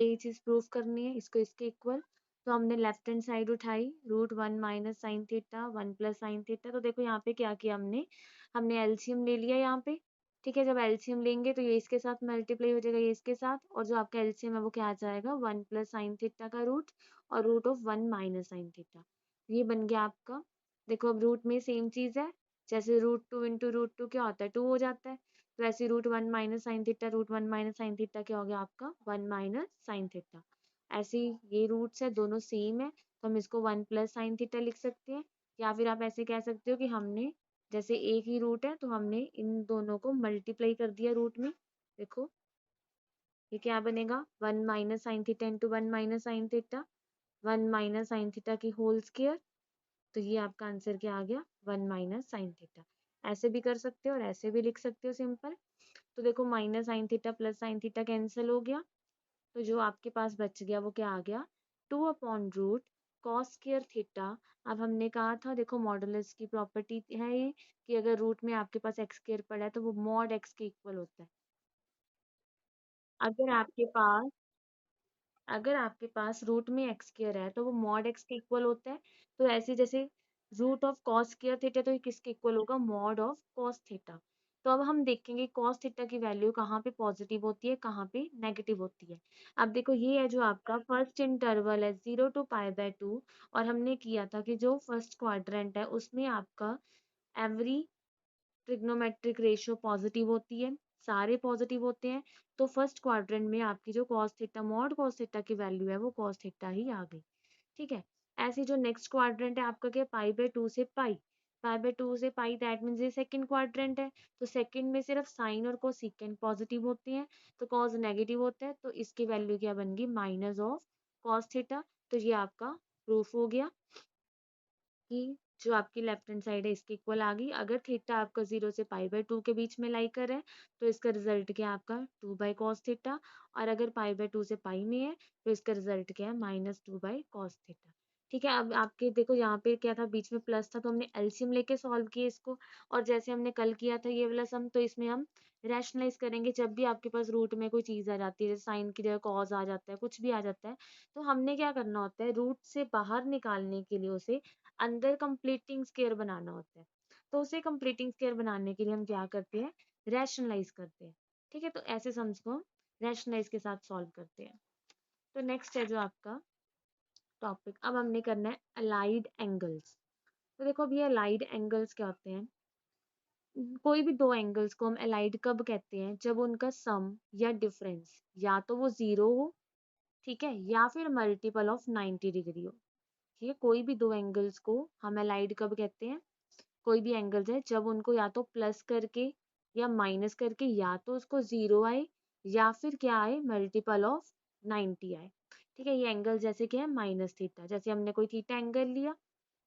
यही चीज प्रूफ करनी है, इसको इसके इक्वल। तो हमने लेफ्ट हैंड साइड उठाई, √1 minus sine theta 1 plus sign theta. तो देखो यहाँ पे क्या किया हमने, हमने एलसीएम ले लिया यहाँ पे। ठीक है, जब एलसीएम लेंगे तो ये इसके साथ मल्टीप्लाई हो जाएगा, ये इसके साथ, और जो आपका एलसीएम है वो क्या आ जाएगा, 1 प्लस साइन थीटा का रूट और √1 माइनस साइन थीटा। ये बन गया आपका। देखो अब रूट में सेम चीज है, जैसे √2 इंटू √2 क्या होता है, 2 हो जाता है। तो ऐसे √1 minus sine theta, √1 minus sine theta क्या हो गया आपका, 1 माइनस साइन थीटा। ऐसे ही ये रूट्स है, दोनों सेम है, तो हम इसको 1 प्लस साइन थीटा लिख सकते हैं। या फिर आप ऐसे कह सकते हो कि हमने, जैसे एक ही रूट है तो हमने इन दोनों को मल्टीप्लाई कर दिया रूट में। देखो ये क्या बनेगा, 1 minus sine theta into 1 minus sine theta, 1 minus sine theta की होल स्क्वायर। तो ये आपका आंसर क्या आ गया, 1 माइनस साइन थीटा। ऐसे भी कर सकते हो और ऐसे भी लिख सकते हो सिंपल। तो देखो minus sine theta plus sine theta cancel हो गया, तो जो आपके पास बच गया वो क्या आ गया, 2/रूट कॉस स्क्वायर थीटा। अब हमने कहा था, देखो मॉडुलस की प्रॉपर्टी है ये, कि अगर रूट में आपके पास एक्स स्क्वायर पड़ा है तो वो मॉड एक्स के इक्वल होता है। अगर आपके पास अगर आपके पास रूट में एक्स स्क्वायर है तो वो मॉड एक्स के इक्वल होता है। तो ऐसे जैसे root of cos square theta, तो ये किसके इक्वल होगा, मॉड ऑफ कॉस थीटा। तो अब हम देखेंगे कॉस थीटा की वैल्यू कहाँ पे पॉजिटिव होती है, कहाँ पे नेगेटिव होती है। अब देखो ये है जो आपका फर्स्ट इंटरवल है 0 to π/2, और हमने किया था कि जो फर्स्ट क्वाड्रेंट है उसमें आपका एवरी ट्रिग्नोमेट्रिक रेशियो पॉजिटिव होती है, सारे पॉजिटिव होते हैं। तो फर्स्ट क्वाड्रेंट में आपकी जो cos theta, mod cos theta की वैल्यू है वो कॉस थीटा ही आ गई। ठीक है, ऐसे जो नेक्स्ट क्वाड्रेंट है आपका क्या, π/2 से पाई, π/2 से पाई, दैट मीन्स ये सेकंड क्वाड्रेंट है। तो सेकंड में सिर्फ साइन और कोसेकेंट पॉजिटिव होते हैं, तो कॉस नेगेटिव होता है, तो इसकी वैल्यू क्या बन गई, माइनस ऑफ कॉस थीटा। तो ये आपका प्रूफ हो गया कि जो आपकी लेफ्ट हैंड साइड है इसके इक्वल आ गई। अगर थीटा आपका 0 से π/2 के बीच में लाई कर है तो इसका रिजल्ट क्या है आपका 2/cos थीटा, और अगर π/2 से पाई में है तो इसका रिजल्ट क्या है -2/cos थीटा। ठीक है, अब आपके देखो यहाँ पे क्या था, बीच में प्लस था तो हमने एलसीएम लेके सॉल्व किया इसको, और जैसे हमने कल किया था ये वाला सम, तो इसमें हम रैशनलाइज करेंगे। जब भी आपके पास रूट में कोई चीज आ जाती है, जैसे साइन की जगह कॉज आ जाता है, कुछ भी आ जाता है, तो हमने क्या करना होता है, रूट से बाहर निकालने के लिए उसे अंदर कंप्लीटिंग स्केयर बनाना होता है। तो उसे कंप्लीटिंग स्केयर बनाने के लिए हम क्या करते हैं, रैशनलाइज करते हैं। ठीक है, तो ऐसे सम्स को हम रैशनलाइज के साथ सॉल्व करते हैं। तो नेक्स्ट है जो आपका टॉपिक, अब हमने करना है अलाइड एंगल्स। तो देखो अब ये अलाइड एंगल्स क्या होते हैं, कोई भी दो एंगल्स को हम अलाइड कब कहते हैं, जब उनका सम या डिफरेंस या तो वो जीरो हो, ठीक है, या फिर मल्टीपल ऑफ 90 डिग्री हो। ठीक है, कोई भी दो एंगल्स को हम अलाइड कब कहते हैं, कोई भी एंगल्स है जब उनको या तो प्लस करके या माइनस करके या तो उसको जीरो आए या फिर क्या आए, मल्टीपल ऑफ 90 आए। ठीक है, ये एंगल जैसे क्या है, माइनस थीटा, जैसे हमने कोई थीटा एंगल लिया,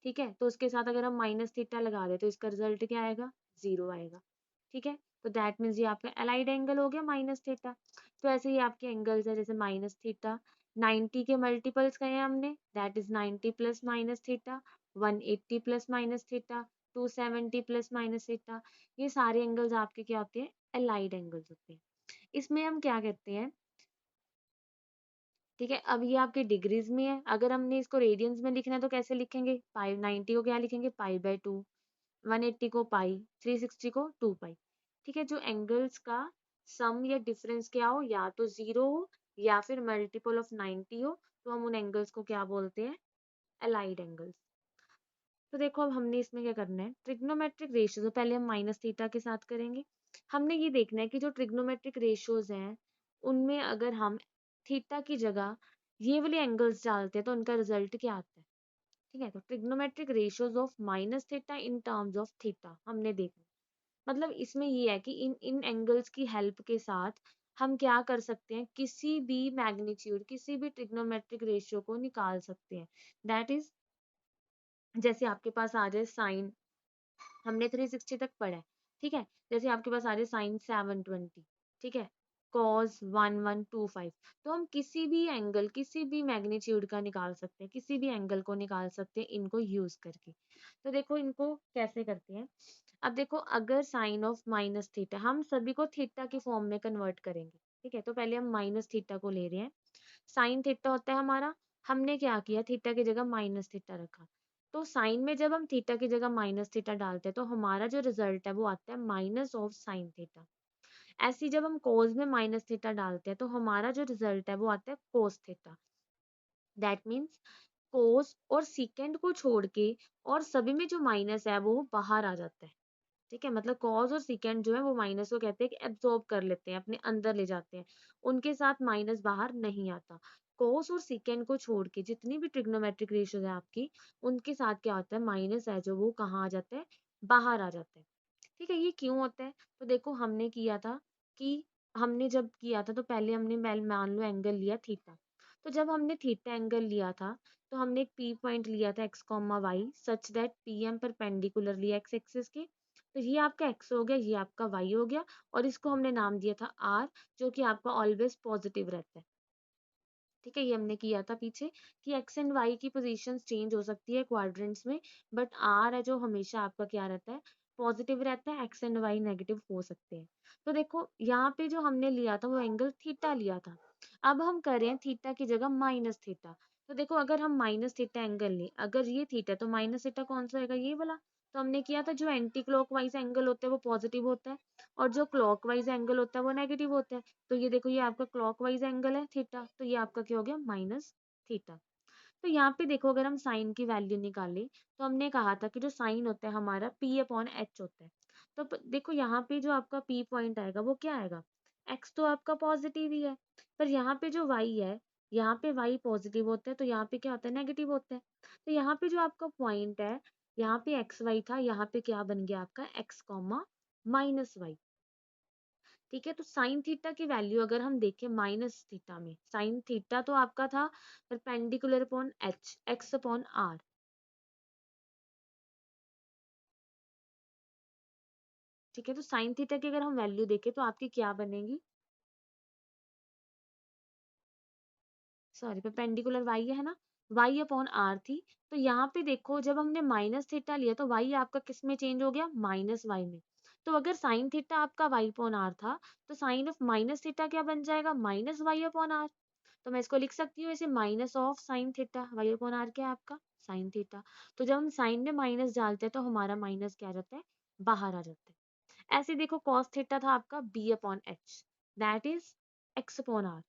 ठीक है, तो उसके साथ अगर हम माइनस थीटा लगा दे तो इसका रिजल्ट क्या आएगा, जीरो आएगा। ठीक है, तो दैट मीन्स ये आपका अलाइड एंगल हो गया माइनस थीटा। तो ऐसे ही आपके एंगल्स है, जैसे माइनस थीटा 90 के मल्टीपल्स कहे हमने, that is 90 plus minus theta, 180 plus minus theta, 270 plus minus theta. ये सारे एंगल्स आपके क्या होते हैं, अलाइड एंगल्स होते हैं। इसमें हम क्या कहते हैं, ठीक है, अब ये आपके डिग्रीज में है, अगर हमने इसको रेडियंस में लिखना है तो कैसे लिखेंगे, पाई 90 को क्या लिखेंगे, π/2, 180 को पाई, 360 को 2 पाई। ठीक है, जो एंगल्स का सम या डिफरेंस क्या हो, या तो जीरो हो या फिर मल्टीपल ऑफ 90 हो, तो हम उन एंगल्स को क्या बोलते हैं, अलाइड एंगल्स। तो देखो अब हमने इसमें क्या करना है, ट्रिग्नोमेट्रिक रेशियोज, तो पहले हम माइनस थीटा के साथ करेंगे। हमने ये देखना है कि जो ट्रिग्नोमेट्रिक रेशियोज हैं उनमें अगर हम थीटा की जगह ये वाले एंगल्स डालते हैं तो उनका रिजल्ट क्या आता है। ठीक है, तो trigonometric ratios of minus theta in terms of theta हमने देखा। मतलब इसमें ये है कि इन इन एंगल्स की हेल्प के साथ हम क्या कर सकते हैं, किसी भी मैग्नीट्यूड, किसी भी ट्रिग्नोमेट्रिक रेशियो को निकाल सकते हैं। दैट इज, जैसे आपके पास आ जाए साइन, हमने 360 तक पढ़ा है, ठीक है, जैसे आपके पास आ जाए साइन 720, ठीक है, कॉस 1125, तो हम किसी भी एंगल, किसी भी मैग्नीट्यूड का निकाल सकते हैं, किसी भी एंगल को निकाल सकते हैं इनको यूज करके। तो देखो इनको कैसे करते हैं, अब देखो अगर साइन ऑफ माइनस थीटा, हम सभी को थीटा की फॉर्म में कन्वर्ट करेंगे। ठीक है, तो पहले हम माइनस थीटा को ले रहे हैं, साइन थीटा होता है हमारा, हमने क्या किया थीटा की जगह माइनस थीटा रखा। तो साइन में जब हम थीटा की जगह माइनस थीटा डालते हैं तो हमारा जो रिजल्ट है वो आता है माइनस ऑफ साइन थीटा। ऐसे ही जब हम कोस में माइनस थीटा डालते हैं तो हमारा जो रिजल्ट है वो आता है कोस थीटा। दैट मीन्स कोस और सीकेंड को छोड़ के और सभी में जो माइनस है वो बाहर आ जाता है। ठीक है, मतलब कॉज और सीकेंड जो है वो माइनस को कहते हैं कि एब्जॉर्ब कर लेते हैं, अपने अंदर ले जाते हैं, उनके साथ माइनस बाहर नहीं आता। कॉस और सीकेंड को छोड़ के जितनी भी ट्रिग्नोमेट्रिक रेशियोज है आपकी, उनके साथ क्या होता है, माइनस है जो वो कहाँ आ जाता है, बाहर आ जाता है। ठीक है, ये क्यों होता है? तो देखो हमने किया था कि हमने जब किया था तो पहले हमने मान लो एंगल लिया थीटा। तो जब हमने थीटा एंगल लिया था तो हमने एक पी पॉइंट लिया था X comma Y such that P M perpendicularly X axis के। तो ये आपका एक्स हो गया, ये आपका वाई हो गया, और इसको हमने नाम दिया था आर, जो कि आपका ऑलवेज पॉजिटिव रहता है। ठीक है, ये हमने किया था पीछे कि एक्स एंड वाई की पोजीशंस चेंज हो सकती है क्वाड्रेंट्स में, बट आर है जो हमेशा आपका क्या रहता है, पॉजिटिव रहता है, एक्स एंड वाई नेगेटिव हो सकते हैं। तो देखो यहाँ पे जो हमने लिया था वो एंगल थीटा लिया था। अब हम कर रहे हैं थीटा की जगह माइनस थीटा। तो देखो अगर हम माइनस थीटा एंगल लें, अगर ये थीटा तो माइनस थीटा कौन सा होगा, ये वाला। तो हमने किया था जो एंटी क्लॉकवाइज एंगल होता है वो पॉजिटिव होता है, और जो क्लॉकवाइज एंगल होता है वो नेगेटिव होता है। तो ये देखो ये आपका क्लॉकवाइज एंगल है थीटा, तो ये आपका क्या हो गया, माइनस थीटा। तो यहाँ पे देखो अगर हम साइन की वैल्यू निकालें तो हमने कहा था कि जो साइन होता है हमारा पी अपॉन एच होता है। तो देखो यहाँ पे जो आपका पी पॉइंट आएगा वो क्या आएगा, एक्स तो आपका पॉजिटिव ही है, पर यहाँ पे जो वाई है, यहाँ पे वाई पॉजिटिव होता है तो यहाँ पे क्या होता है, नेगेटिव होता है। तो यहाँ पे जो आपका पॉइंट है, यहाँ पे एक्स वाई था, यहाँ पे क्या बन गया आपका एक्स कॉमा माइनस वाई। ठीक है, तो साइन थीटा की वैल्यू अगर हम देखें माइनस थीटा में, साइन थीटा तो आपका था perpendicular upon H, X upon R. ठीक है, तो साइन थीटा की अगर हम वैल्यू देखें तो आपकी क्या बनेगी, सॉरी परपेंडिकुलर वाई है ना, वाई अपॉन आर थी। तो यहाँ पे देखो जब हमने माइनस थीटा लिया तो वाई आपका किस में चेंज हो गया, माइनस वाई में। तो अगर साइन थीटा आपका वाई अपॉन आर था तो साइन ऑफ माइनस थीटा क्या बन जाएगा, माइनस वाई अपॉन आर। तो मैं इसको लिख सकती हूँ ऐसे, minus of sine theta, Y upon R क्या है आपका, साइन थीटा। तो जब हम साइन में माइनस डालते हैं तो हमारा माइनस क्या आ जाता है, बाहर आ जाता है। ऐसे देखो कॉस थीटा था आपका B upon H, that is X upon R.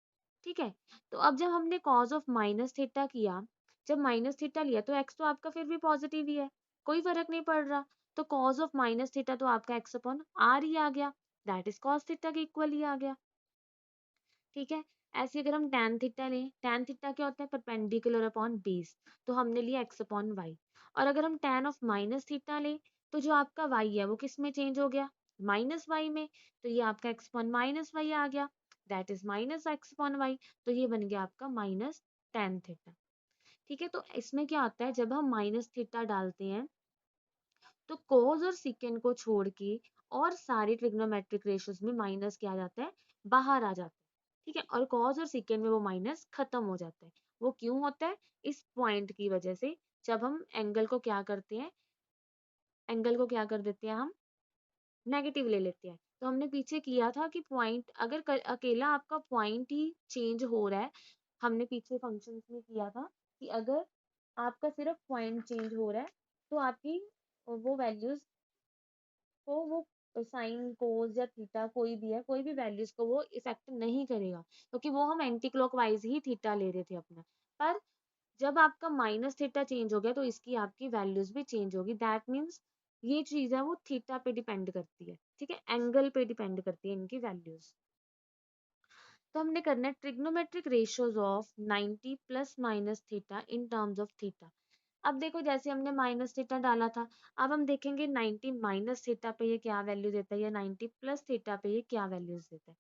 ठीक है, तो अब जब हमने कॉस ऑफ माइनस थीटा किया, जब माइनस थीटा लिया तो एक्स तो आपका फिर भी पॉजिटिव ही है, कोई फर्क नहीं पड़ रहा। तो कॉस ऑफ माइनस थीटा तो आपका एक्स अपॉन आर ही आ गया, दैट इज कॉस थीटा के इक्वल ही आ गया। ठीक है, ऐसे अगर हम tan थीटा लें, tan थीटा क्या होता है, परपेंडिकुलर अपॉन बेस। तो हमने लिया x अपॉन वाई। और अगर हम tan ऑफ माइनस थीटा लें तो जो आपका y है वो किस में चेंज हो गया, माइनस वाई में। तो ये आपका x अपॉन माइनस वाई आ गया, that is minus X upon Y. तो ये बन गया आपका माइनस tan थीटा। ठीक है, तो इसमें क्या होता है, जब हम माइनस थीटा डालते हैं तो कोस और सिकेंड को छोड़ के और सारे ट्रिग्नोमेट्रिक रेशियोज में माइनस क्या आ जाता है, बाहर आ जाता है। ठीक है, और कॉस और सिकेंड में वो माइनस खत्म हो जाता है। वो क्यों होता है, इस पॉइंट की वजह से। जब हम एंगल को क्या करते हैं, एंगल को क्या कर देते हैं हम, नेगेटिव ले लेते हैं। तो हमने पीछे किया था कि पॉइंट अगर अकेला आपका पॉइंट ही चेंज हो रहा है, हमने पीछे फंक्शंस में किया था कि अगर आपका सिर्फ पॉइंट चेंज हो रहा है तो आपकी वो वैल्यूज को वो साइन कोस या थीटा कोई भी है, कोई भी वैल्यूज को वो इफेक्ट नहीं करेगा, क्योंकि वो हम एंटी क्लॉकवाइज ही थीटा ले रहे थे अपना। पर जब आपका माइनस थीटा चेंज हो गया तो इसकी आपकी वैल्यूज भी चेंज होगी, दैट मीन्स ये चीज है वो थीटा पे डिपेंड करती है। ठीक है, एंगल पे डिपेंड करती है इनकी वैल्यूज। तो हमने करना है trigonometric ratios of 90 plus minus theta in terms of theta. अब देखो जैसे हमने माइनस थीटा डाला था, अब हम देखेंगे 90 माइनस थीटा पे ये क्या वैल्यू देता है या 90 प्लस थीटा पे ये क्या वैल्यूज देता है।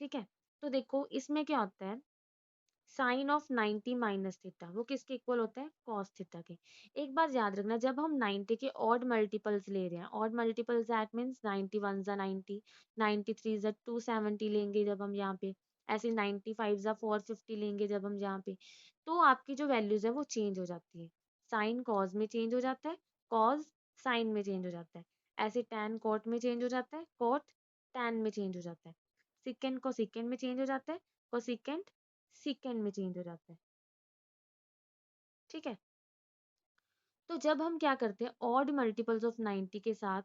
ठीक है, तो देखो इसमें क्या होता है, साइन ऑफ 90 माइनस थीटा वो किसके इक्वल होता है, कॉस थीटा के। एक बात याद रखना, जब हम 90 के ऑड मल्टीपल्स ले रहे हैं, ऑड मल्टीपल्स दैट मीन्स 91 जा 90, 93 जा 270 लेंगे जब हम यहाँ पे, ऐसे 95 जा 450 लेंगे जब हम यहाँ पे, तो आपकी जो वैल्यूज है वो चेंज हो जाती है। साइन कॉस में चेंज हो जाता है, कॉस साइन में चेंज हो जाता है, ऐसे टैन कॉट में चेंज हो जाता है, कॉट टैन में चेंज हो जाता है, सिकेंड को सिकेंड में चेंज हो जाता है, कोसिकेंड सीकेंड में चेंज हो जाता है। ठीक है, तो जब हम क्या करते हैं ऑड मल्टीपल्स ऑफ 90 के साथ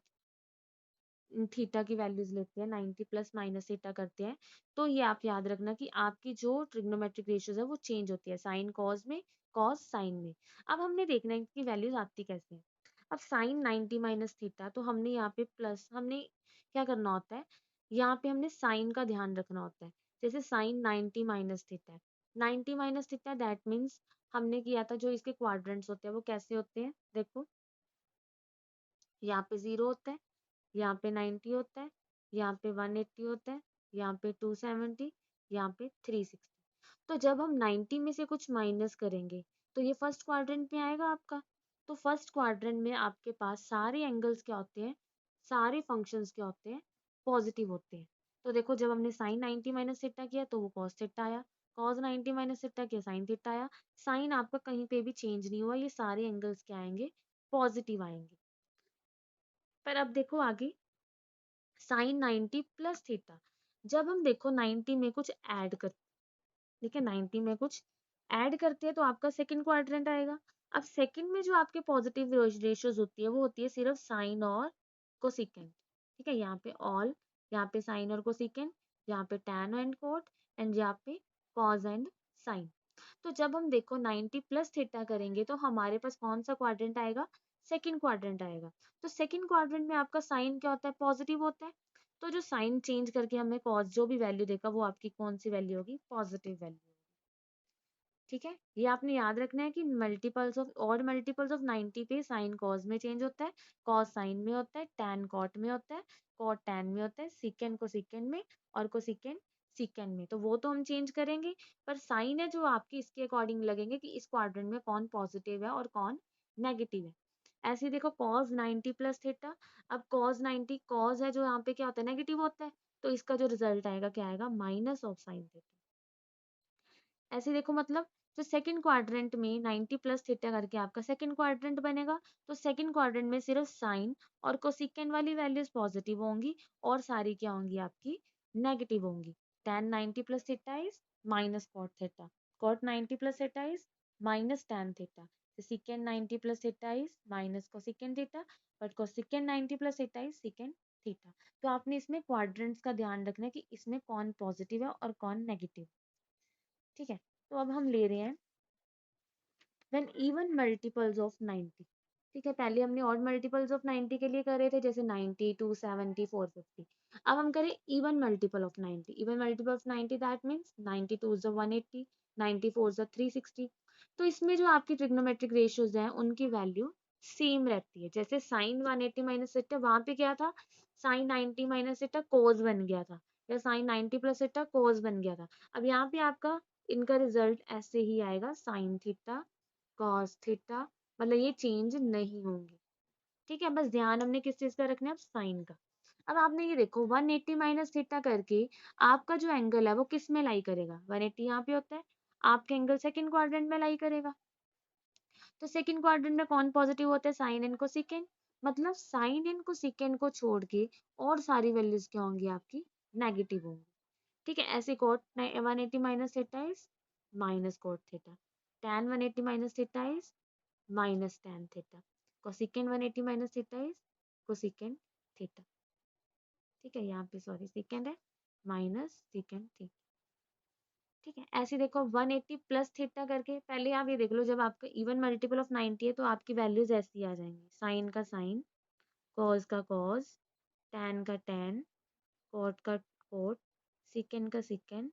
थीटा की वैल्यूज लेते हैं, 90 प्लस माइनस थीटा करते हैं, तो ये आप याद रखना कि आपकी जो ट्रिग्नोमेट्रिक रेशियोज है वो चेंज होती है, साइन कॉस में, कॉस साइन में। अब हमने देखना है कि वैल्यूज आती कैसे हैं। अब साइन 90 माइनस थीटा, तो हमने यहाँ पे प्लस, हमने क्या करना होता है, यहाँ पे हमने साइन का ध्यान रखना होता है। जैसे साइन 90 माइनस थीटा है, 90 माइनस थीटा दैट मीन्स हमने किया था जो इसके क्वाड्रेंट्स होते हैं वो कैसे होते हैं, देखो यहाँ पे 0 होता है, यहाँ पे 90 होता है, यहाँ पे 180 होता है, यहाँ पे 270, यहाँ पे 360। तो जब हम 90 में से कुछ माइनस करेंगे तो ये फर्स्ट क्वाड्रेंट में आएगा आपका। तो फर्स्ट क्वाड्रेंट में आपके पास सारे एंगल्स क्या होते हैं, सारे फंक्शंस क्या होते हैं, पॉजिटिव होते हैं। तो देखो जब हमने साइन 90 माइनस थीटा किया तो वो कॉस थीटा आया, कॉस 90 माइनस थीटा किया साइन थीटा आया। साइन आपका कहीं पे भी चेंज नहीं हुआ, ये सारे एंगल्स क्या आएंगे, पॉजिटिव आएंगे। पर अब देखो आगे साइन 90 प्लस थीटा, जब हम देखो 90 में कुछ ऐड कर, ठीक है 90 में कुछ ऐड करते हैं तो आपका सेकंड क्वाड्रेंट आएगा। अब सेकंड में जो आपके पॉजिटिव रेशियोज होती है वो होती है सिर्फ साइन और कोसिकेंट। ठीक है, यहाँ पे ऑल, यहाँ पे साइन और कोसिकेंट, यहाँ पे टैन एंड कोट, एंड यहाँ पे कॉज एंड साइन। तो जब हम देखो 90 प्लस थीटा करेंगे तो हमारे पास कौन सा क्वाड्रेंट आएगा, सेकंड क्वाड्रेंट आएगा। तो सेकंड क्वाड्रेंट में आपका साइन क्या होता है, पॉजिटिव होता है। तो जो साइन चेंज करके हमें कॉस जो भी वैल्यू देगा वो आपकी कौन सी वैल्यू होगी, पॉजिटिव वैल्यू। ठीक है, ये आपने याद रखना है कि multiples of odd multiples of 90 पे साइन कॉस में चेंज होता है, कॉस साइन में होता है, टैन कॉट में होता है, कॉट टैन में होता है, सीकेंड को सीकेंड में, और को सीकेंड सीकेंड में। तो वो तो हम चेंज करेंगे, पर साइन है जो आपकी इसके अकॉर्डिंग लगेंगे कि इस क्वाड्रेंट में कौन पॉजिटिव है और कौन नेगेटिव है। ऐसे ही देखो कॉस 90 प्लस थीटा, अब कॉस 90 कॉस है जो यहाँ पे क्या होता है, नेगेटिव होता है, तो इसका जो रिजल्ट आएगा क्या आएगा, माइनस ऑफ साइन थीटा। ऐसे देखो मतलब जो सेकंड क्वाड्रेंट में 90 प्लस थीटा करके आपका सेकंड क्वाड्रेंट बनेगा, तो सेकंड क्वाड्रेंट में सिर्फ साइन और कोसिकेंड वाली वैल्यूज पॉजिटिव होंगी और सारी क्या होंगी आपकी, नेगेटिव होंगी। tan 90 plus theta is minus cot theta, cot 90 plus theta is minus tan theta, secant 90 plus theta is minus cosecant theta, but cosecant 90 plus theta is secant theta. तो आपने इसमें क्वाड्रेंट्स का ध्यान रखना है कि इसमें कौन पॉजिटिव है और कौन नेगेटिव। ठीक है, तो अब हम ले रहे हैं व्हेन इवन मल्टीपल्स ऑफ 90। ठीक है, पहले हमने ऑड मल्टीपल्स ऑफ 90 के लिए कर रहे थे, जैसे 90, 270, 450। अब हम करें even multiple of 90। Even multiple of 90 that means 92 is the 180, 94 is the 360। तो इसमें जो आपकी ट्रिग्नोमेट्रिक रेशियोज हैं उनकी वैल्यू सेम रहती है। जैसे साइन 180 माइनस थीटा, वहां पे क्या था, साइन 90 माइनस थीटा कोस बन गया था, या साइन 90 प्लस थीटा कोस बन गया था। अब यहाँ पे आपका इनका रिजल्ट ऐसे ही आएगा, साइन थीटा कॉस थीटा, मतलब ये चेंज नहीं होंगे। ठीक है, बस ध्यान हमने किस चीज का रखना है, अब साइन का। अब आपने ये देखो 180 माइनस थीटा करके आपका जो एंगल है वो किस में लाई करेगा, 180 यहाँ पे होता है, आपका एंगल सेकंड क्वाड्रेंट में लाई करेगा। तो सेकंड क्वाड्रेंट में कौन पॉजिटिव होता है, साइन एंड कोसेकेंड। मतलब साइन एंड कोसेकेंड को छोड़ के और सारी वैल्यूज क्या होंगी आपकी, नेगेटिव होंगी। ठीक है, ऐसे cot 180 minus theta is minus cot theta, tan 180 minus theta is minus tan theta, cosecant 180 minus theta is cosecant theta. ठीक है, यहाँ पे सॉरी सेकेंड है, माइनस सेकेंड थीटा। ठीक है, ऐसे देखो 180 प्लस थीटा करके, पहले आप ये देख लो जब आपका इवन मल्टीपल ऑफ 90 है तो आपकी वैल्यूज ऐसी आ जाएंगी, साइन का साइन, कॉस का कॉस, टैन का टैन, कॉट का कॉट, सिकेंड का सिकेंड,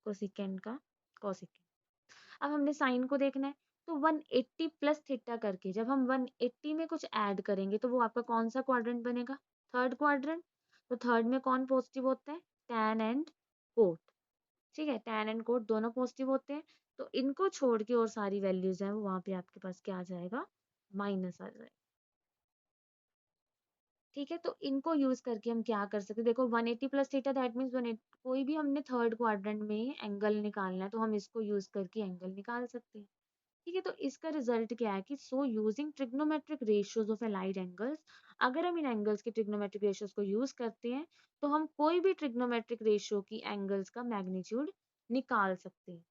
कोसिकेंड का कोसिकेंड। अब हमने साइन को देखना है, तो 180 प्लस थीटा करके जब हम 180 में कुछ ऐड करेंगे तो वो आपका कौन सा क्वाड्रेंट बनेगा, थर्ड क्वाड्रेंट। तो थर्ड में कौन पॉजिटिव होता है, टैन एंड कोट। ठीक है, टैन एंड कोट दोनों पॉजिटिव होते हैं, तो इनको छोड़ के और सारी वैल्यूज हैं वो वहां पे आपके पास क्या आ जाएगा, माइनस आ जाएगा। ठीक है, तो इनको यूज करके हम क्या कर सकते हैं, देखो 180 प्लस थीटा दैट मीन्स 180, कोई भी हमने थर्ड क्वाड्रेंट में एंगल निकालना है तो हम इसको यूज करके एंगल निकाल सकते हैं। ठीक है, तो इसका रिजल्ट क्या है कि so using trigonometric ratios of allied angles, अगर हम इन एंगल्स के ट्रिग्नोमेट्रिक रेशियोज को यूज करते हैं तो हम कोई भी ट्रिग्नोमेट्रिक रेशियो की एंगल्स का मैग्नीट्यूड निकाल सकते हैं।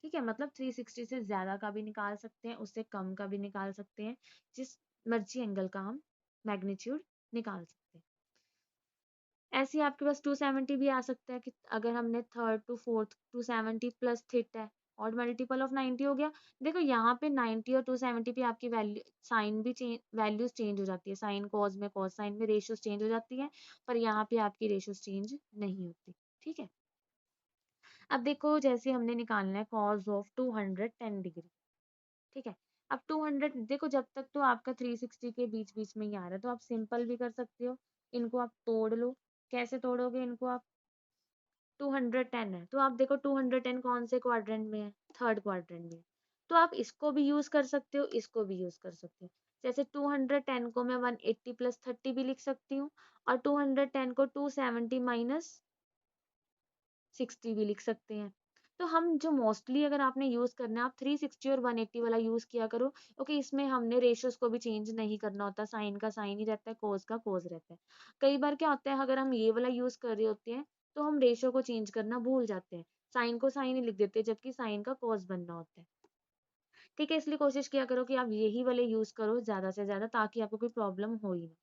ठीक है, मतलब 360 से ज्यादा का भी निकाल सकते हैं, उससे कम का भी निकाल सकते हैं, जिस मर्जी एंगल का हम मैग्नीट्यूड निकाल सकते हैं। ऐसे ही आपके पास 270 भी आ सकता है कि अगर हमने third to fourth 270 plus theta है और मल्टीपल ऑफ 90 हो गया। देखो यहाँ पे 90 और 270 पे आपकी वैल्यू साइन भी चेंज वैल्यूज चेंज हो जाती है, साइन कॉस में कॉस साइन में रेशियोज चेंज हो जाती है, पर यहाँ पे आपकी रेशियोज चेंज नहीं होती। ठीक है, अब देखो जैसे हमने निकालना है कॉस ऑफ 210 डिग्री। ठीक है, अब 200 देखो जब तक तो आपका 360 के बीच बीच में ही आ रहा है, तो आप सिंपल भी कर सकते हो, इनको आप तोड़ लो। कैसे तोड़ोगे इनको आप? 210 है तो आप देखो 210 कौन से क्वाड्रेंट में है? थर्ड क्वाड्रेंट में। तो आप इसको भी यूज कर सकते हो, इसको भी यूज कर सकते हो। जैसे 210 को मैं 180 प्लस 30 भी लिख सकती हूँ, और 210 को 270 माइनस 60 भी लिख सकते हैं। तो हम जो मोस्टली अगर आपने यूज करना है, आप 360 और 180 वाला यूज किया करो, क्योंकि इसमें हमने रेशियोज को भी चेंज नहीं करना होता, साइन का साइन ही रहता है, कोस का कोस रहता है। कई बार क्या होता है, अगर हम ये वाला यूज कर रहे होते हैं तो हम रेशियो को चेंज करना भूल जाते हैं, साइन को साइन ही लिख देते हैं, जबकि साइन का कोस बनना होता है। ठीक है, इसलिए कोशिश किया करो कि आप यही वाले यूज करो ज्यादा से ज्यादा, ताकि आपको कोई प्रॉब्लम हो ही ना।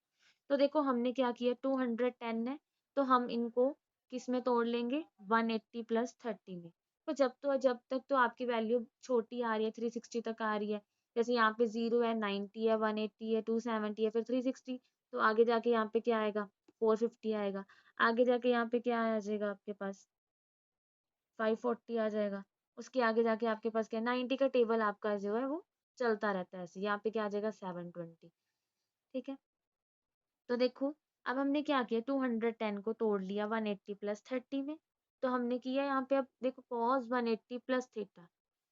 तो देखो हमने क्या किया, 210 है तो हम इनको किस में तोड़ लेंगे? 180 प्लस 30 में। तो जब तक तो आपकी वैल्यू छोटी आ रही है, 360 तक आ रही है, जैसे यहाँ पे 0 है, 90 है, 180 है, 270 है, फिर 360, तो आगे जाके यहाँ पे क्या आएगा? 450 आएगा। आगे जाके यहाँ पे क्या आ जाएगा आपके पास? 540 आ जाएगा। उसके आगे जाके आपके पास क्या, 90 का टेबल आपका जो है वो चलता रहता है ऐसे। यहाँ पे क्या आ जाएगा? 720। ठीक है, तो देखो अब हमने क्या किया, 210 को तोड़ लिया 180 प्लस 30 में। तो हमने किया यहाँ पे, अब देखो cos 180 प्लस थीटा,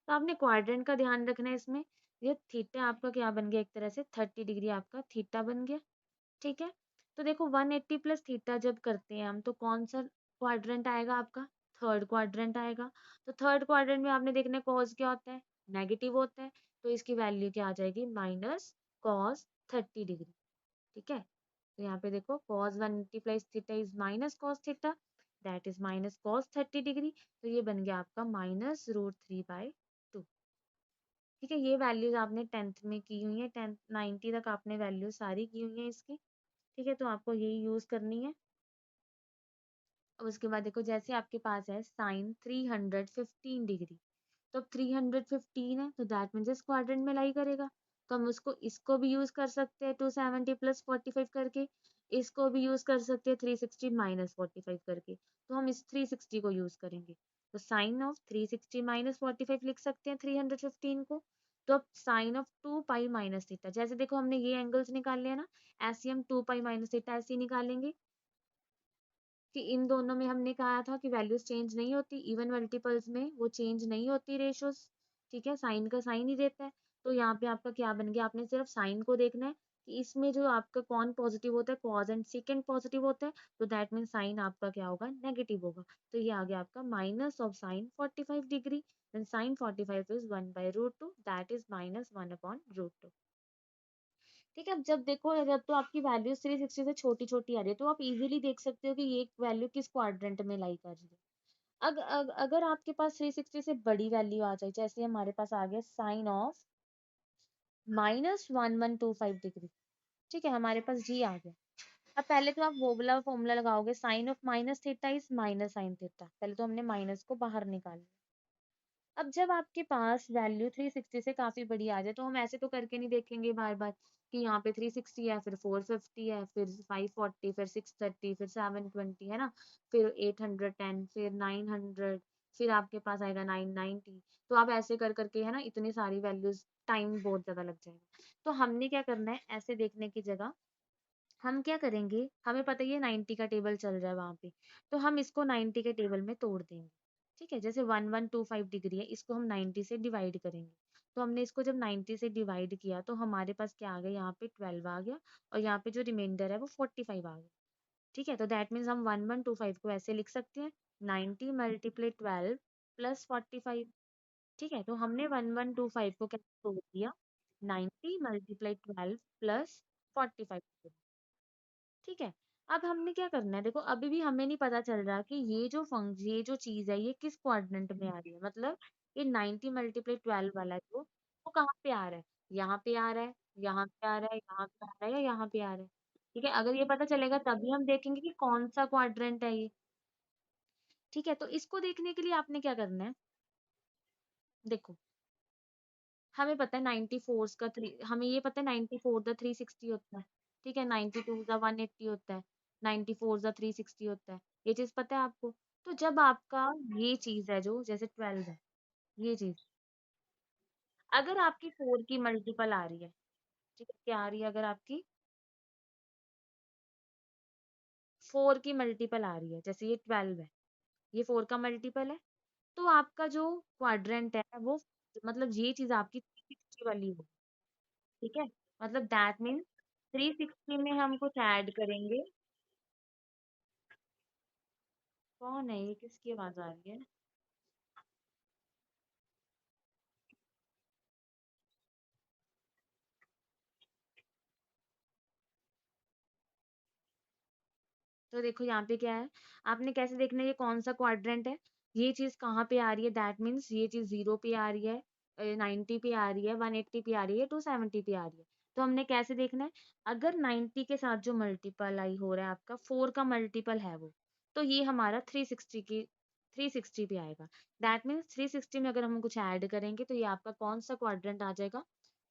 तो आपने क्वाड्रेंट का ध्यान रखना है इसमें। ये थीटा आपका क्या बन गया? एक तरह से 30 डिग्री आपका थीटा बन गया। ठीक है, तो देखो 180 प्लस थीटा जब करते हैं हम, तो कौन सा क्वाड्रेंट आएगा आपका? थर्ड क्वाड्रेंट आएगा। तो थर्ड क्वाड्रेंट में आपने देखना है कॉस क्या होता है? नेगेटिव होता है। तो इसकी वैल्यू क्या आ जाएगी? Minus cos 30 degree. ठीक है, तो यहाँ पे देखो cos 180 plus theta is minus cos theta, that is minus cos 30 degree. तो ये बन गया आपका -√3/2। ठीक है, ये वैल्यूज आपने 10th में की हुई है, 10th 90 तक आपने वैल्यू सारी की हुई है इसकी। ठीक है, तो आपको यही यूज करनी है। अब उसके बाद देखो जैसे आपके पास है साइन 315 डिग्री, तो अब 315 है तो दैट मीन्स इस क्वाड्रेंट में लाई करेगा। तो हम उसको इसको भी यूज कर सकते हैं 270 प्लस 45 करके, इसको भी यूज कर सकते हैं 360 माइनस 45 करके। तो हम इस 360 को यूज करेंगे, तो साइन ऑफ 360 माइनस 45 लिख सकते हैं 315 को। तो अब sine of 2 pi minus theta, जैसे देखो हमने ये एंगल्स निकाल लिया ना, ऐसे हम 2 पाई माइनस थीटा ऐसे ही निकालेंगे कि इन दोनों में हमने कहा था कि वैल्यूज चेंज नहीं होती, इवन मल्टीपल्स में वो चेंज नहीं होती रेशियोज। ठीक है, साइन का साइन ही देता है। तो यहाँ पे आपका क्या बन गया, आपने सिर्फ साइन को देखना है कि इसमें जो आपका कौन पॉजिटिव होता है, कॉज एंड सेकेंड पॉजिटिव होता है, तो दैट मीन साइन आपका क्या होगा? नेगेटिव होगा। तो ये आ गया आपका minus of sine 45 degree, then sine 45 is 1/√2, that is -1/√2। ठीक है, अब जब देखो जब तो आपकी वैल्यू 360 से छोटी छोटी आ रही है, तो आप इजीली देख सकते हो कि ये वैल्यू किस क्वाड्रेंट में लाई कर रही है। अगर आपके पास 360 से बड़ी वैल्यू आ जाए, जैसे हमारे पास आ गया साइन ऑफ -1125 डिग्री। ठीक है, हमारे पास जी आ गया। अब पहले तो आप वो वाला फॉर्मूला लगाओगे, sine of minus theta is minus sine theta. पहले तो हमने माइनस को बाहर निकाल। अब जब आपके पास वैल्यू 360 से काफी बड़ी आ जाए, तो हम ऐसे तो करके नहीं देखेंगे बार बार कि यहाँ पे 360 है, फिर 450 है, फिर 540, फिर 630, फिर 720 है ना, फिर 810, फिर 900, फिर आपके पास आएगा 990। तो आप ऐसे कर करके है ना, इतनी सारी वैल्यूज, टाइम बहुत ज्यादा लग जाएगा। तो हमने क्या करना है, ऐसे देखने की जगह हम क्या करेंगे, हमें पता ही है 90 का टेबल चल रहा है वहां पे, तो हम इसको 90 के टेबल में तोड़ देंगे। ठीक है, जैसे 1125 डिग्री है, इसको हम 90 से डिवाइड करेंगे। तो हमने इसको जब 90 से डिवाइड किया, तो हमारे पास क्या आ गया, यहाँ पे 12 आ गया, और यहाँ पे जो रिमाइंडर है वो 45 आ गया। ठीक है, तो दैट मीन्स हम 1125 को ऐसे लिख सकते हैं, 90 मल्टीप्लाई 12 प्लस 45। ठीक है, तो हमने 1125 को कैसे तोड़ दिया, 90 मल्टीप्लाई 12 प्लस 45। ठीक है, अब हमने क्या करना है, देखो अभी भी हमें नहीं पता चल रहा कि ये जो चीज है ये किस क्वाड्रेंट में आ रही है, मतलब ये 90 मल्टीप्लाई 12 वाला जो वो कहाँ पे आ रहा है, यहाँ पे आ रहा है, यहाँ पे आ रहा है, यहाँ पे आ रहा है, या यहाँ पे आ रहा है। ठीक है, अगर ये पता चलेगा तभी हम देखेंगे कि कौन सा क्वाड्रेंट है ये। ठीक है, तो इसको देखने के लिए आपने क्या करना है, देखो हमें पता है 94 का थ्री, हमें ये पता है 94 द 360 होता है। ठीक है, 92 द 180 होता है, 94 द 360 होता है, ये चीज पता है आपको। तो जब आपका ये चीज है जो जैसे 12 है, ये चीज अगर आपकी 4 की मल्टीपल आ रही है, ठीक है, क्या आ रही है, अगर आपकी 4 की मल्टीपल आ रही है, जैसे ये 12 है, ये 4 का मल्टीपल है, तो आपका जो क्वाड्रेंट है वो, मतलब ये चीज आपकी 360 वाली हो। ठीक है, मतलब दैट मीन्स 360 में हम कुछ ऐड करेंगे। कौन है ये, किसकी आवाज आ रही है? तो देखो यहाँ पे क्या है, आपने कैसे देखना है ये कौन सा क्वाड्रेंट है, ये चीज कहाँ पे आ रही है, दैट मीन्स ये चीज 0 पे आ रही है, 90 पे आ रही है, 180 पे आ रही है, 270 पे आ रही है। तो हमने कैसे देखना है, अगर 90 के साथ जो मल्टीपल हो रहा है आपका 4 का मल्टीपल है वो, तो ये हमारा 360 पे आएगा। दैट मीन्स 360 में अगर हम कुछ ऐड करेंगे तो ये आपका कौन सा क्वाड्रेंट आ जाएगा,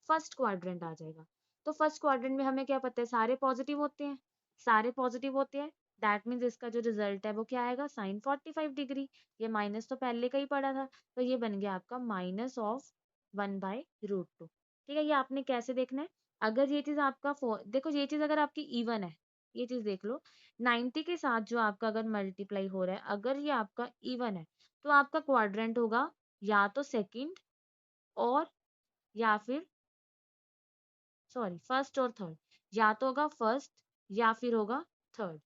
फर्स्ट क्वाड्रेंट आ जाएगा। तो फर्स्ट क्वाड्रेंट में हमें क्या पता है, सारे पॉजिटिव होते हैं, सारे पॉजिटिव होते हैं, दैट मीन्स इसका जो रिजल्ट है वो क्या आएगा, साइन 45 डिग्री। ये माइनस तो पहले का ही पड़ा था, तो ये बन गया आपका -1/√2। ठीक है, ये आपने कैसे देखना है, अगर ये चीज आपका देखो ये चीज अगर आपकी इवन है, ये चीज देख लो, 90 के साथ जो आपका अगर मल्टीप्लाई हो रहा है, अगर ये आपका इवन है, तो आपका क्वाड्रेंट होगा या तो सेकंड, और या फिर सॉरी फर्स्ट और थर्ड, या तो होगा फर्स्ट या फिर होगा थर्ड।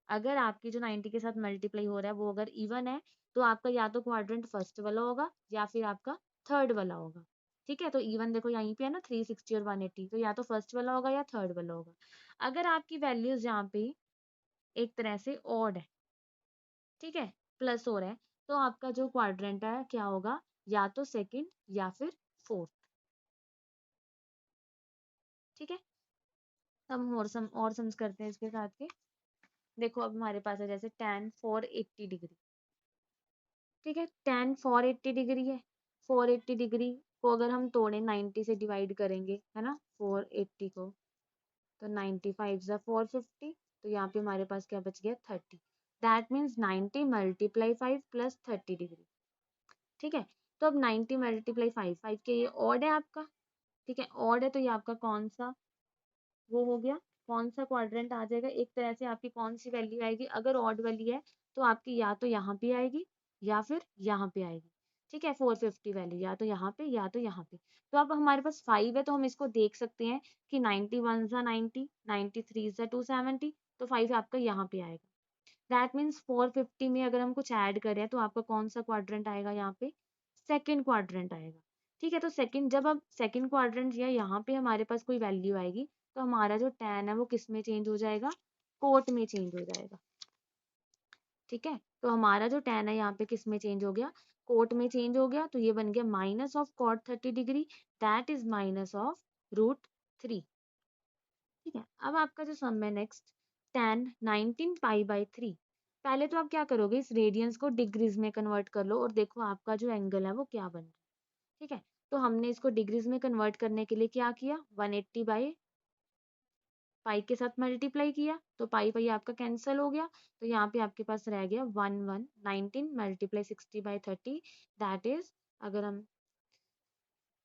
अगर आपकी जो 90 के साथ मल्टीप्लाई हो रहा है वो अगर इवन है, तो आपका या तो क्वाड्रेंट फर्स्ट वाला होगा या फिर आपका थर्ड वाला होगा। ठीक है, तो इवन देखो यहीं पे है ना 360 और 180, तो या तो फर्स्ट वाला होगा या थर्ड वाला होगा। अगर आपकी वैल्यूज यहाँ पे एक तरह से ऑड है, ठीक है, प्लस हो रहा है, तो आपका जो क्वाड्रेंट है क्या होगा, या तो सेकंड या फिर फोर्थ। ठीक है, हम और सम्स करते हैं इसके साथ के। देखो अब हमारे पास है जैसे tan 480 डिग्री। ठीक है, tan 480 डिग्री है, 480 डिग्री को अगर हम तोड़े 90 से डिवाइड करेंगे, है ना, 480 को, तो 95 ज़ा 450, तो यहाँ पे हमारे पास क्या बच गया, 30। That means 90 multiply 5 plus 30 degree. ठीक है, तो अब 90 मल्टीप्लाई 5, 5 के ये ऑड है आपका। ठीक है, ऑड है, तो ये आपका कौन सा वो हो गया, कौन सा क्वाड्रेंट आ जाएगा, एक तरह से आपकी कौन सी वैल्यू आएगी, अगर ऑड वाली है तो आपकी या तो यहाँ पे आएगी या फिर यहाँ पे आएगी। ठीक है, 450 वैल्यू या तो यहाँ पे या तो यहाँ पे। तो अब हमारे पास 5 है, तो हम इसको देख सकते हैं कि 91 ज़ा 90, 93 ज़ा 270, तो 5 आपका यहाँ पे आएगा। दैट मीन्स 450 में अगर हम कुछ ऐड करें तो आपका कौन सा क्वाड्रेंट आएगा यहाँ पे, सेकंड क्वाड्रेंट आएगा। ठीक है, तो सेकंड, जब अब सेकंड क्वाड्रेंट या यहाँ पे हमारे पास कोई वैल्यू आएगी, तो हमारा जो tan है वो किस में चेंज हो जाएगा, कोट में चेंज हो जाएगा। ठीक है, तो हमारा जो tan है यहाँ पे किस में चेंज हो गया, कोट में चेंज हो गया, तो ये बन गया -(cot 30 डिग्री), दैट इज -(√3)। ठीक है, अब आपका जो सम है नेक्स्ट, tan 19π/3। पहले तो आप क्या करोगे, इस रेडियंस को डिग्रीज में कन्वर्ट कर लो और देखो आपका जो एंगल है वो क्या बन रहा है। ठीक है, तो हमने इसको डिग्रीज में कन्वर्ट करने के लिए क्या किया, 180 पाई के साथ मल्टीप्लाई किया, तो पाई पाई आपका कैंसिल हो गया, तो यहाँ पे आपके पास रह गया 19 मल्टीप्लाई 60/30, दैट इज, अगर हम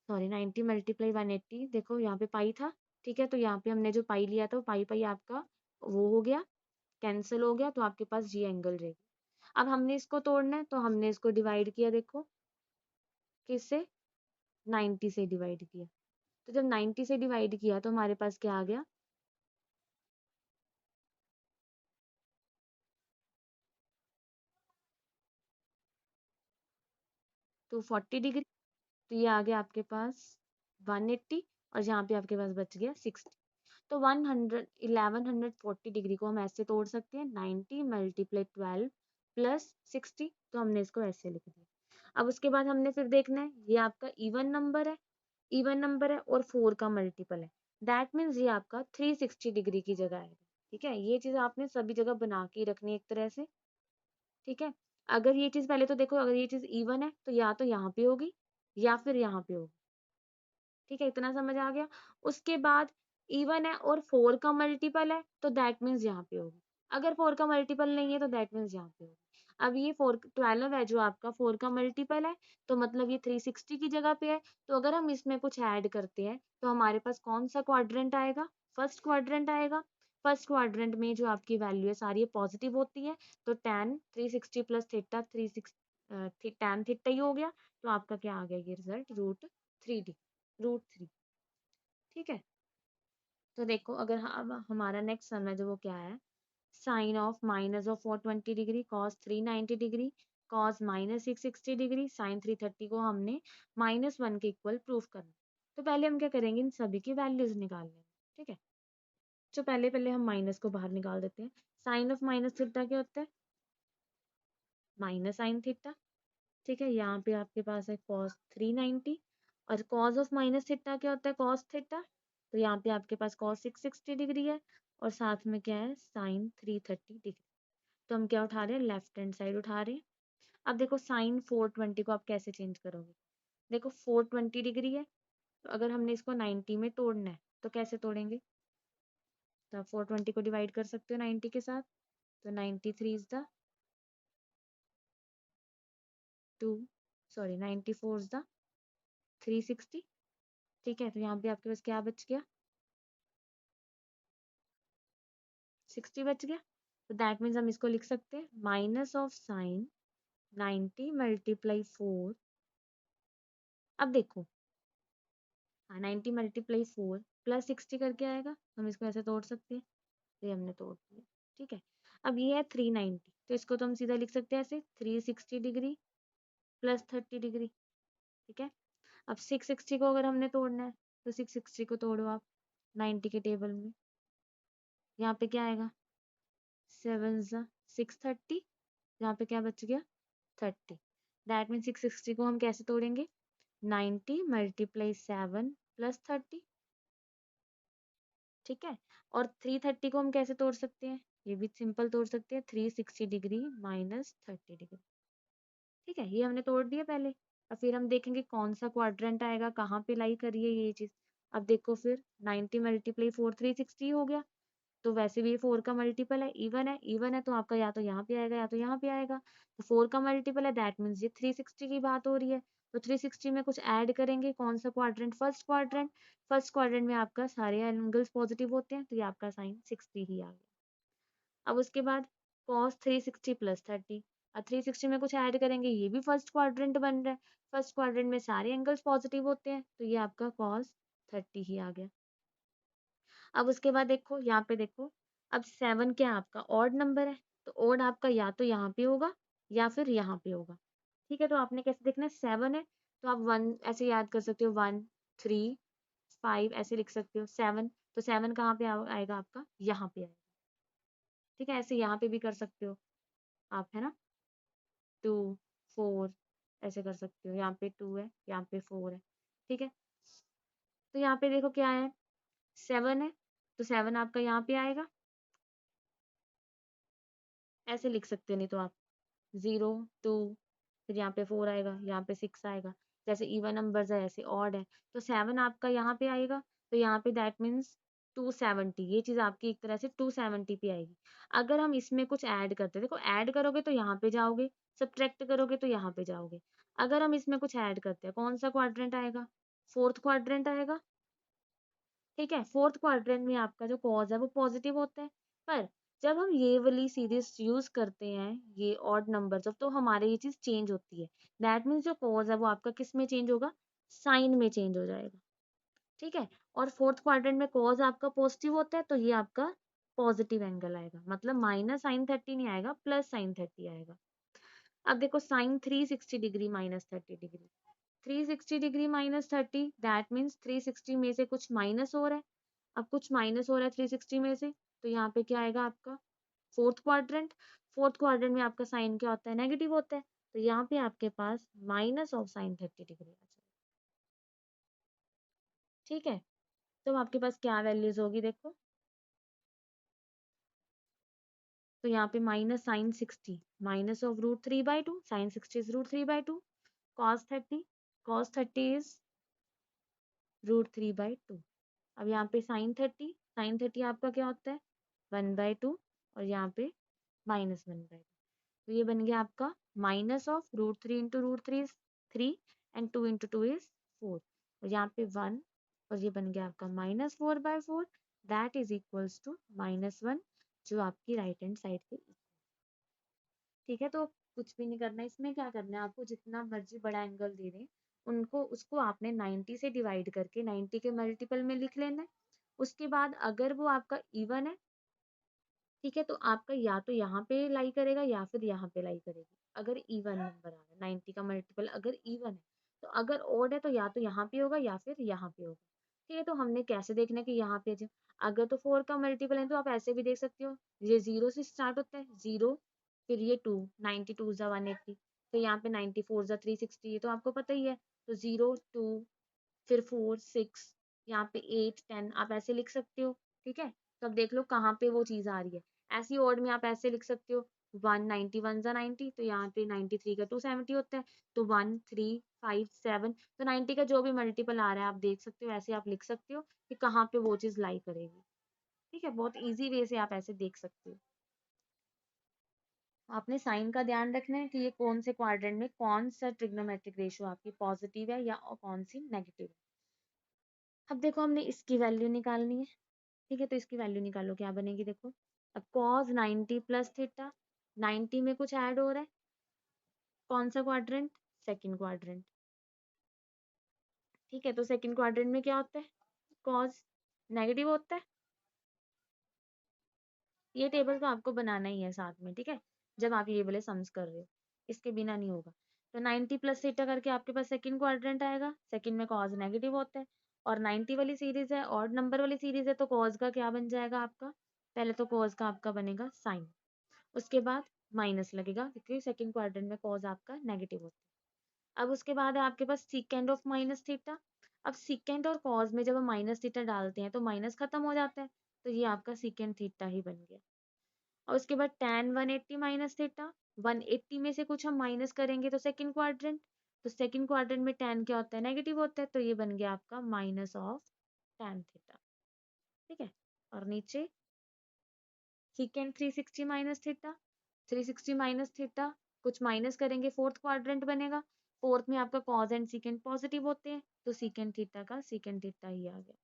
सॉरी 90 मल्टीप्लाई 180, देखो यहाँ पे पाई था। ठीक है, तो यहाँ पे हमने जो पाई लिया था वो पाई पाई आपका वो हो गया, कैंसिल हो गया, तो आपके पास जी एंगल रहेगी। अब हमने इसको तोड़ना है, तो हमने इसको डिवाइड किया, देखो किससे, 90 से डिवाइड किया। तो जब 90 से डिवाइड किया तो हमारे पास क्या आ गया, 240 डिग्री। तो ये आ गया आपके पास 180, और यहाँ पे आपके पास बच गया 60। तो 1140 डिग्री को हम ऐसे तोड़ सकते हैं, 90 मल्टीप्लाई 12 प्लस 60, तो हमने इसको ऐसे लिख दिया। अब उसके बाद हमने फिर देखना है ये आपका इवन नंबर है और 4 का मल्टीपल है, दैट मीन्स ये आपका 360 डिग्री की जगह है। ठीक है, ये चीज आपने सभी जगह बना के रखनी है एक तरह से। ठीक है, अगर ये चीज पहले तो देखो, अगर ये चीज इवन है तो या तो यहाँ पे होगी या फिर यहाँ पे होगी। ठीक है, इतना समझ आ गया। उसके बाद इवन है और 4 का मल्टीपल है तो दैट मीन्स यहाँ पे होगी। अगर 4 का मल्टीपल नहीं है तो दैट मीन्स यहाँ पे होगी। अब ये 12 है जो आपका 4 का मल्टीपल है, तो मतलब ये 360 की जगह पे है। तो अगर हम इसमें कुछ ऐड करते हैं तो हमारे पास कौन सा क्वाड्रेंट आएगा? फर्स्ट क्वाड्रेंट आएगा। फर्स्ट क्वाड्रेंट में जो आपकी वैल्यू है सारी पॉजिटिव होती है, तो tan 360 plus theta 360 tan theta ही हो गया। तो आपका क्या आ गया ये रिजल्ट? √3 ठीक है। तो देखो अगर अब हमारा नेक्स्ट सम है जो वो क्या है, sine of minus of 420 degree cos 390 degree cos minus 660 degree sine 330 को हमने -1 के इक्वल प्रूफ करना। तो पहले हम क्या करेंगे, इन सभी की वैल्यूज निकाल लेंगे। ठीक है, तो पहले पहले हम माइनस को बाहर निकाल देते हैं। साइन ऑफ माइनस थीटा क्या होता है? Minus sine theta. ठीक है, यहाँ पे आपके पास है कॉस 390 और कॉस ऑफ माइनस थीटा क्या होता है? Cos theta. तो यहाँ पे आपके पास कॉस 660 डिग्री है और साथ में क्या है? Sine 330 degree. तो हम क्या उठा रहे हैं? लेफ्ट हैंड साइड उठा रहे हैं। अब देखो साइन 420 को आप कैसे चेंज करोगे? देखो 420 डिग्री है, तो अगर हमने इसको 90 में तोड़ना है तो कैसे तोड़ेंगे? तो आप 420 को डिवाइड कर सकते हो 90 के साथ। तो 93 is the 2 sorry 94 is the 360। ठीक है, तो यहाँ पे आपके पास क्या बच गया? 60 बच गया। तो दैट मीन्स हम इसको लिख सकते हैं माइनस ऑफ साइन 90 मल्टीप्लाई 4। अब देखो, हाँ 90 मल्टीप्लाई 4 प्लस 60 करके आएगा, हम इसको ऐसे तोड़ सकते हैं। ये हमने तोड़ दिया। ठीक है, अब ये है 390, तो इसको तो हम सीधा लिख सकते हैं ऐसे 360 डिग्री प्लस 30 डिग्री। ठीक है, अब 660 को अगर हमने तोड़ना है तो 660 को तोड़ो आप 90 के टेबल में। यहाँ पे क्या आएगा? 7 630। यहाँ पे क्या बच गया? 30। दैट मीन 660 को हम कैसे तोड़ेंगे? 90 मल्टीप्लाई 7 प्लस 30। ठीक है, और 330 को हम कैसे तोड़ सकते हैं? ये भी सिंपल तोड़ सकते हैं, 360 डिग्री माइनस 30 डिग्री। ठीक है, ये हमने तोड़ दिया पहले। अब फिर हम देखेंगे कौन सा क्वाड्रेंट आएगा, कहाँ पे लाई करिए ये चीज। अब देखो फिर 90 मल्टीप्लाई 4 360 हो गया। तो वैसे भी ये 4 का मल्टीपल है, इवन है तो आपका या तो यहाँ पे आएगा या तो यहाँ पे आएगा। तो 4 का मल्टीपल है, दैट मीन्स ये 360 की बात हो रही है। तो 360 में कुछ ऐड करेंगे, कौन सा क्वाड्रेंट? फर्स्ट क्वाड्रेंट में आपका सारे एंगल्स पॉजिटिव होते हैं, तो ये आपका साइन 60 ही आ गया। अब उसके बाद cos 360 प्लस 30। अब 360 में कुछ ऐड करेंगे, ये भी फर्स्ट क्वाड्रेंट बन रहा है। फर्स्ट क्वाड्रेंट में सारे एंगल्स पॉजिटिव होते हैं, तो ये आपका cos 30 ही आ गया। अब उसके बाद देखो यहाँ पे देखो, अब 7 क्या है? आपका ऑड नंबर है, तो ऑड आपका या तो यहाँ पे होगा या फिर यहाँ पे होगा। ठीक है, तो आपने कैसे देखना है? 7 है तो आप 1 ऐसे याद कर सकते हो, 1 3 5 ऐसे लिख सकते हो 7। तो 7 कहाँ पे आएगा? आपका यहाँ पे आएगा। ठीक है, ऐसे यहाँ पे भी कर सकते हो आप, है ना? 2 4 ऐसे कर सकते हो, यहाँ पे 2 है, यहाँ पे 4 है। ठीक है, तो यहाँ पे देखो क्या है? 7 है, तो 7 आपका यहाँ पे आएगा, ऐसे लिख सकते हो। नहीं तो आप 0 2 फिर यहाँ पे 4 आएगा, यहाँ पे 6 आएगा। जैसे इवन नंबर्स है ऐसे ऑड है, तो 7 आपका यहाँ पे आएगा, तो यहाँ पे दैट मीन्स 270। ये चीज आपकी एक तरह से 270 पे आएगी। अगर हम इसमें कुछ ऐड करते हैं, देखो ऐड करोगे तो यहाँ पे जाओगे, सब्ट्रैक्ट करोगे तो यहाँ पे जाओगे। अगर हम इसमें कुछ ऐड करते हैं, कौन सा क्वाड्रेंट आएगा? फोर्थ क्वाड्रेंट आएगा। ठीक है, फोर्थ क्वाड्रेंट में आपका जो कॉज है वो पॉजिटिव होता है। पर जब हम ये वाली सीरीज यूज करते हैं, ये ऑड नंबर जब, तो हमारे ये चीज चेंज होती है। दैट मीन्स जो कॉज है वो आपका किस में चेंज होगा? साइन में चेंज हो जाएगा। ठीक है, और फोर्थ क्वाड्रेंट में कॉज आपका पॉजिटिव होता है, तो ये आपका पॉजिटिव एंगल आएगा, मतलब माइनस साइन 30 नहीं आएगा, प्लस साइन 30 आएगा। अब देखो साइन 360 डिग्री माइनस 30 डिग्री, 360 डिग्री माइनस 30, दैट मीन्स 360 में से कुछ माइनस हो रहा है। अब कुछ माइनस हो रहा है 360 में से, तो यहाँ पे क्या आएगा? आपका फोर्थ क्वाड्रेंट। फोर्थ क्वाड्रेंट में आपका साइन क्या होता है? नेगेटिव होता है। तो यहाँ पे आपके पास माइनस ऑफ साइन 30 डिग्री आ जाएगा। ठीक है, तो आपके पास क्या वैल्यूज होगी देखो, तो यहाँ पे minus sine 60 minus of √3/2, sine 60 is √3/2, cos 30, cos 30 is √3/2। अब यहाँ पे साइन 30 आपका क्या होता है 1/2, और यहाँ पे -1/2। तो ये बन गया आपका minus of √3 into √3 is 3, and 2 into 2 is 4, और यहाँ पे 1, और ये बन गया आपका -4/4, दैट इज इक्वल्स टू -1, जो आपकी राइट हैंड साइड पे। ठीक है, तो कुछ भी नहीं करना है इसमें, क्या करना है आपको, जितना मर्जी बड़ा एंगल दे दें उनको, उसको आपने 90 से डिवाइड करके 90 के मल्टीपल में लिख लेना है। उसके बाद अगर वो आपका इवन है, ठीक है, तो आपका या तो यहाँ पे लाई करेगा या फिर यहाँ पे लाई करेगी, अगर इवन नंबर आ रहा है 90 का मल्टीपल अगर इवन है। तो अगर ओड है तो या तो यहाँ पे होगा या फिर यहाँ पे होगा। ठीक है, तो हमने कैसे देखना है कि यहाँ पे अगर तो 4 का मल्टीपल है तो आप ऐसे भी देख सकते हो, ये 0 से स्टार्ट होता है, 0, फिर ये 2, 92 ज़ा 180, फिर यहाँ पे 94 ज़ा 360, ये तो आपको पता ही है। तो 0 2, फिर 4 6, यहाँ पे 8 10, आप ऐसे लिख सकते हो। ठीक है, तो अब देख लो कहाँ पे वो चीज़ आ रही है। ऐसी ओड में आप ऐसे लिख सकते हो, 191 ज़ा 90, तो यहाँ पे 93 का 270 होता है, तो 1 3 5 7, तो 90 का जो भी मल्टीपल आ रहा है आप देख सकते हो, ऐसे आप लिख सकते हो कि कहाँ पे वो चीज़ लाई करेगी। ठीक है, बहुत ईजी वे से आप ऐसे देख सकते हो। आपने साइन का ध्यान रखना है कि ये कौन से क्वाड्रेंट में कौन सा ट्रिग्नोमेट्रिक रेशियो आपकी पॉजिटिव है या कौन सी नेगेटिव है। अब देखो हमने इसकी वैल्यू निकालनी है। ठीक है, तो इसकी वैल्यू निकालो, क्या बनेगी देखो। अब cos 90 प्लस थीटा, 90 में कुछ ऐड हो रहा है, कौन सा क्वाड्रेंट, सेकंड क्वाड्रेंट। ठीक है, तो सेकंड क्वाड्रेंट में क्या होता है, cos नेगेटिव होता है। ये टेबल तो आपको बनाना ही है साथ में, ठीक है, जब आप ये वाले सम्स कर रहे हो, इसके बिना नहीं होगा। तो 90 प्लस थीटा करके आपके पास सेकंड क्वाड्रेंट आएगा, सेकंड में cos नेगेटिव होता है, और 90 वाली सीरीज है, ऑड नंबर वाली सीरीज है, तो cos का क्या बन जाएगा आपका, पहले तो cos का आपका बनेगा साइन, उसके बाद माइनस लगेगा क्योंकि सेकंड क्वाड्रेंट में cos आपका नेगेटिव होता है। अब उसके बाद है आपके पास सीकेंड ऑफ माइनस थीटा। अब सीकेंड और cos में जब हम माइनस थीटा डालते हैं तो माइनस खत्म हो जाता है, तो ये आपका सीकेंड थीटा ही बन गया। और उसके बाद tan 180 माइनस थीटा, 180 में से कुछ हम माइनस करेंगे तो सेकंड क्वाड्रेंट, तो सेकंड क्वाड्रेंट में tan क्या होता है, नेगेटिव होता है, तो ये बन गया आपका माइनस ऑफ tan थीटा। ठीक है, और नीचे secant 360 minus theta, 360 minus theta, कुछ माइनस करेंगे फोर्थ क्वाड्रेंट बनेगा, फोर्थ में आपका cos एंड secant पॉजिटिव होते हैं, तो secant थीटा का secant थीटा ही आ गया।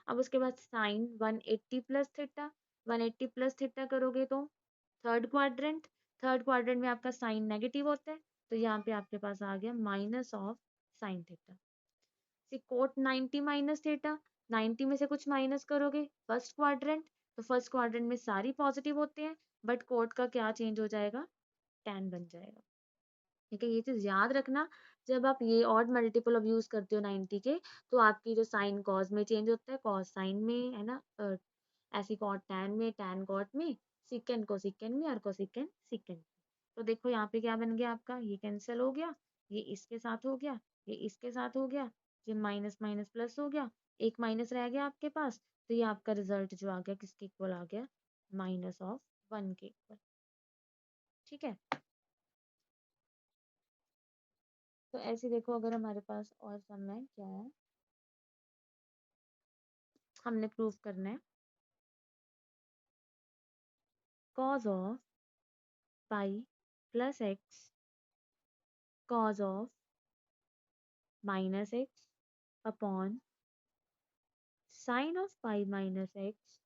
अब उसके बाद sine 180 plus theta, 180 plus theta करोगे तो थर्ड क्वाड्रेंट, थर्ड क्वाड्रेंट में आपका साइन नेगेटिव होता है, तो यहाँ पे आपके पास आ गया minus of sine theta. Cot 90 minus theta, 90 में से कुछ माइनस करोगे फर्स्ट क्वाड्रेंट, तो फर्स्ट क्वाड्रेंट में सारी पॉजिटिव होते हैं, बट कोट का क्या चेंज हो जाएगा, टैन बन जाएगा। ठीक है, ये चीज याद रखना, जब आप ये ऑड मल्टीपल ऑफ यूज करते हो 90 के, तो आपकी जो साइन कॉस में चेंज होता है, कॉस साइन में, है ना, ऐसी कॉट टैन में, टैन कॉट में, सिकेंड को सिकेंड में, और को सिकेंड सिकेंड। तो देखो यहाँ पे क्या बन गया आपका, ये कैंसिल हो गया, ये इसके साथ हो गया, ये इसके साथ हो गया, ये माइनस माइनस प्लस हो गया, एक माइनस रह गया आपके पास, तो ये आपका रिजल्ट जो आ गया किसके इक्वल आ गया, -1 के इक्वल। ठीक है, तो ऐसे देखो अगर हमारे पास और सम है, क्या है, हमने प्रूफ करना है cos of pi plus x, cos of -x upon sine of pi minus x,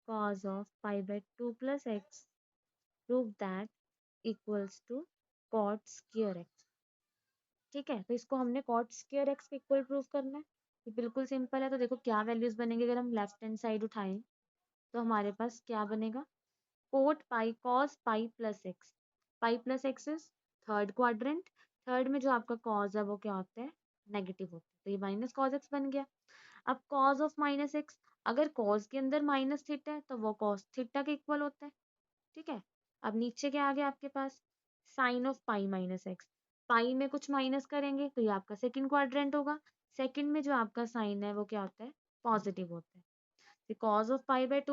cos of pi/2 plus x, prove that equals to cot square x। ठीक है, तो इसको हमने cot square x के इक्वल प्रूव करना है। ये बिल्कुल सिंपल है, तो देखो क्या वैल्यूज बनेंगे, अगर हम लेफ्ट हैंड साइड उठाएं तो हमारे पास क्या बनेगा, coat pi cos pi plus x, pi plus x is third quadrant, third में जो आपका cos है वो क्या होता है, नेगेटिव होता है, तो ये माइनस cos x बन गया। अब cos ऑफ माइनस एक्स, अगर cos के अंदर माइनस थीटा है तो वो cos थीटा के इक्वल होता है। ठीक है, अब नीचे क्या आ गया आपके पास, sine of pi minus X. Pi में कुछ माइनस करेंगे तो ये आपका सेकंड क्वाड्रेंट होगा। सेकंड में जो आपका साइन है वो क्या होता है, पॉजिटिव होता है। Cause of pi by 2